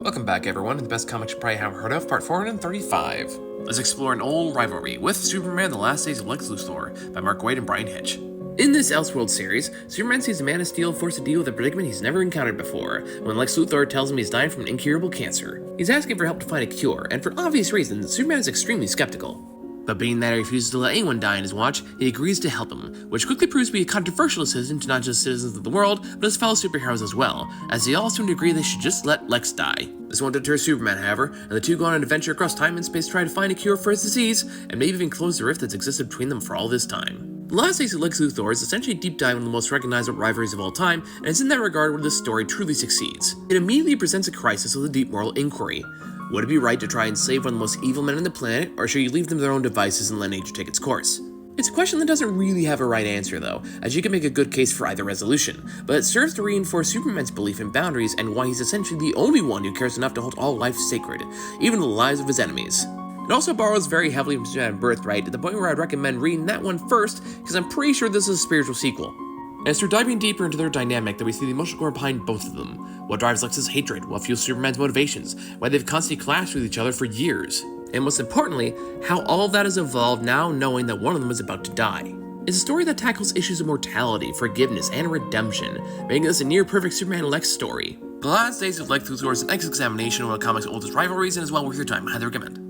Welcome back, everyone, to the best comics you probably haven't heard of, part 435. Let's explore an old rivalry with Superman: The Last Days of Lex Luthor by Mark Waid and Bryan Hitch. In this Elseworld series, Superman sees a Man of Steel forced to deal with a predicament he's never encountered before, when Lex Luthor tells him he's dying from an incurable cancer. He's asking for help to find a cure, and for obvious reasons, Superman is extremely skeptical. But being that he refuses to let anyone die in his watch, he agrees to help him, which quickly proves to be a controversial decision to not just citizens of the world, but his fellow superheroes as well, as they all seem to agree they should just let Lex die. This won't deter Superman, however, and the two go on an adventure across time and space to try to find a cure for his disease, and maybe even close the rift that's existed between them for all this time. The Last Days of Lex Luthor is essentially a deep dive into the most recognizable rivalries of all time, and it's in that regard where this story truly succeeds. It immediately presents a crisis with a deep moral inquiry. Would it be right to try and save one of the most evil men on the planet, or should you leave them to their own devices and let nature take its course? It's a question that doesn't really have a right answer though, as you can make a good case for either resolution, but it serves to reinforce Superman's belief in boundaries and why he's essentially the only one who cares enough to hold all life sacred, even the lives of his enemies. It also borrows very heavily from Superman Birthright, to the point where I'd recommend reading that one first, because I'm pretty sure this is a spiritual sequel. And it's through diving deeper into their dynamic that we see the emotional core behind both of them. What drives Lex's hatred, what fuels Superman's motivations, why they've constantly clashed with each other for years. And most importantly, how all of that has evolved now knowing that one of them is about to die. It's a story that tackles issues of mortality, forgiveness, and redemption, making this a near-perfect Superman-Lex story. The Last Days of Lex Luthor is an examination of one of the comics' oldest rivalries and is well worth your time. I highly recommend.